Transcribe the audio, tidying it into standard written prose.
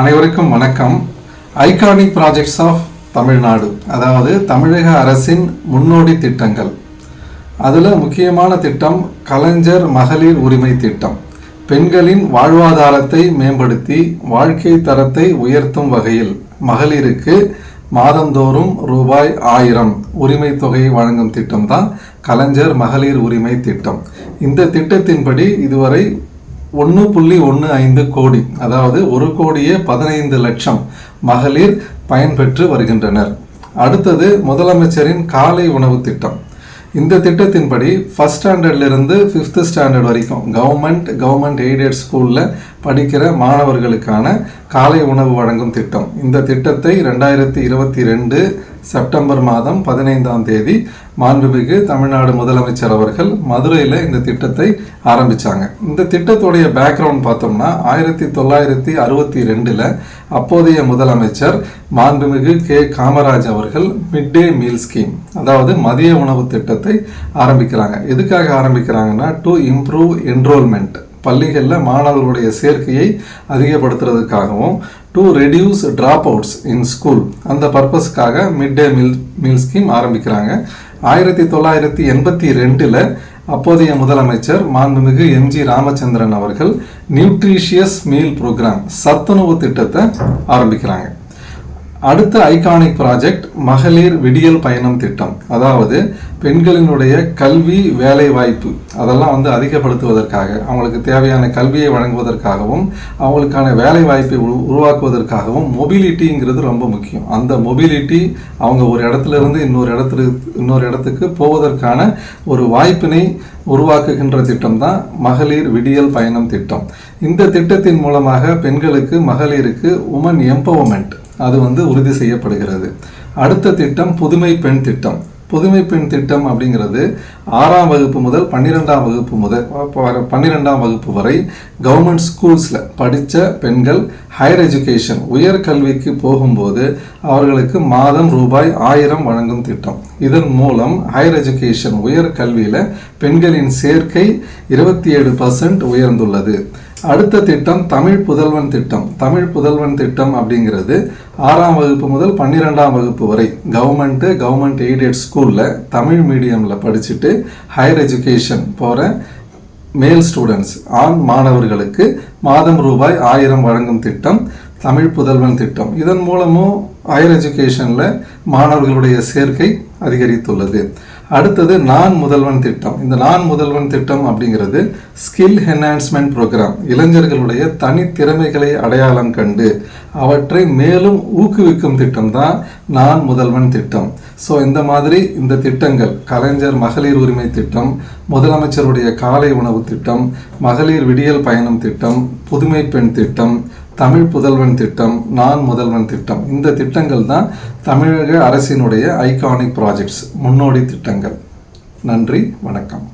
அனைவருக்கும் வணக்கம். Iconic projects of Tamil Nadu, அதாவது தமிழக அரசின் முன்னோடி திட்டங்கள். அதில் முக்கியமான திட்டம் கலைஞர் மகளிர் உரிமை திட்டம். பெண்களின் வாழ்வாதாரத்தை மேம்படுத்தி வாழ்க்கை தரத்தை உயர்த்தும் வகையில் மகளிருக்கு மாதந்தோறும் ரூபாய் 1000 உரிமை தொகையை வழங்கும் திட்டம் தான் கலைஞர் மகளிர் உரிமை திட்டம். இந்த திட்டத்தின்படி இதுவரை 1.15 கோடி, அதாவது 1,15 லட்சம் மகளிர் பயன்பெற்று வருகின்றனர். அடுத்தது முதலமைச்சரின் காலை உணவு திட்டம். இந்த திட்டத்தின்படி ஃபர்ஸ்ட் ஸ்டாண்டர்ட்லேருந்து 5th ஸ்டாண்டர்ட் வரைக்கும் கவர்மெண்ட் எய்டட் ஸ்கூலில் படிக்கிற மாணவர்களுக்கான காலை உணவு வழங்கும் திட்டம். இந்த திட்டத்தை 2022 செப்டம்பர் மாதம் 15ஆம் தேதி மாண்புமிகு தமிழ்நாடு முதலமைச்சர் அவர்கள் மதுரையில் இந்த திட்டத்தை ஆரம்பித்தாங்க. இந்த திட்டத்துடைய பேக்ரவுண்ட் பார்த்தோம்னா 1962 அப்போதைய முதலமைச்சர் மாண்புமிகு கே. காமராஜ் அவர்கள் மிட் டே மீல் ஸ்கீம், அதாவது மதிய உணவு திட்டத்தை ஆரம்பிக்கிறாங்க. எதுக்காக ஆரம்பிக்கிறாங்கன்னா, டு இம்ப்ரூவ் என்ரோல்மெண்ட், பள்ளிகளில் மாணவர்களுடைய சேர்க்கையை அதிகப்படுத்துறதுக்காகவும், to reduce dropouts in school, அந்த பர்பஸ்க்காக மிட் டே மீல் ஸ்கீம் ஆரம்பிக்கிறாங்க. 1982 அப்போதைய முதலமைச்சர் மாண்புமிகு எம்.ஜி. ராமச்சந்திரன் அவர்கள் நியூட்ரிஷியஸ் மீல் ப்ரோக்ராம், சத்துணவு திட்டத்தை ஆரம்பிக்கிறாங்க. அடுத்த ஐகானிக் ப்ராஜெக்ட் மகளிர் விடியல் பயணம் திட்டம். அதாவது பெண்களினுடைய கல்வி வேலை வாய்ப்பு அதெல்லாம் அதிகப்படுத்துவதற்காக, அவங்களுக்கு தேவையான கல்வியை வழங்குவதற்காகவும், அவங்களுக்கான வேலை வாய்ப்பை உருவாக்குவதற்காகவும் மொபிலிட்டிங்கிறது ரொம்ப முக்கியம். அந்த மொபிலிட்டி, அவங்க ஒரு இடத்துல இருந்து இன்னொரு இடத்துக்கு போவதற்கான ஒரு வாய்ப்பினை உருவாக்குகின்ற திட்டம் தான் மகளிர் விடியல் பயணம் திட்டம். இந்த திட்டத்தின் மூலமாக பெண்களுக்கு, மகளிருக்கு உமன் எம்பவர்மெண்ட் அது உறுதி செய்யப்படுகிறது. அடுத்த திட்டம் புதுமை பெண் திட்டம். புதுமை பெண் திட்டம் அப்படிங்கிறது 6ஆம் வகுப்பு முதல் 12ஆம் வகுப்பு வரை கவர்மெண்ட் ஸ்கூல்ஸில் படித்த பெண்கள் ஹையர் எஜுகேஷன், உயர்கல்விக்கு போகும்போது அவர்களுக்கு மாதம் ரூபாய் 1000 வழங்கும் திட்டம். இதன் மூலம் ஹையர் எஜுகேஷன், உயர்கல்வியில் பெண்களின் சேர்க்கை 27% உயர்ந்துள்ளது. அடுத்த திட்டம் தமிழ் புதல்வன் திட்டம். தமிழ் புதல்வன் திட்டம் அப்படிங்கிறது 6ஆம் வகுப்பு முதல் 12ஆம் வகுப்பு வரை கவர்மெண்ட் எய்டட் ஸ்கூலில் தமிழ் மீடியமில் படிச்சுட்டு ஹையர் எஜுகேஷன் போகிற மேல் ஸ்டூடெண்ட்ஸ், ஆண் மாணவர்களுக்கு மாதம் ரூபாய் 1000 வழங்கும் திட்டம் தமிழ் புதல்வன் திட்டம். இதன் மூலமும் ஹையர் எஜுகேஷனில் மாணவர்களுடைய சேர்க்கை அதிகரித்துள்ளது. அடுத்தது நான் முதல்வன் திட்டம். இந்த நான் முதல்வன் திட்டம் அப்படிங்கிறது ஸ்கில் என்ஹான்ஸ்மெண்ட் ப்ரோக்ராம். இளைஞர்களுடைய தனித்திறமைகளை அடையாளம் கண்டு அவற்றை மேலும் ஊக்குவிக்கும் திட்டம் தான் நான் முதல்வன் திட்டம். ஸோ இந்த மாதிரி இந்த திட்டங்கள், கலைஞர் மகளிர் உரிமை திட்டம், முதலமைச்சருடைய காலை உணவு திட்டம், மகளிர் விடியல் பயணம் திட்டம், புதுமை பெண் திட்டம், தமிழ் புதல்வன் திட்டம், நான் முதல்வன் திட்டம், இந்த திட்டங்கள் தான் தமிழக அரசினுடைய ஐகானிக் ப்ராஜெக்ட்ஸ், முன்னோடி திட்டங்கள். நன்றி, வணக்கம்.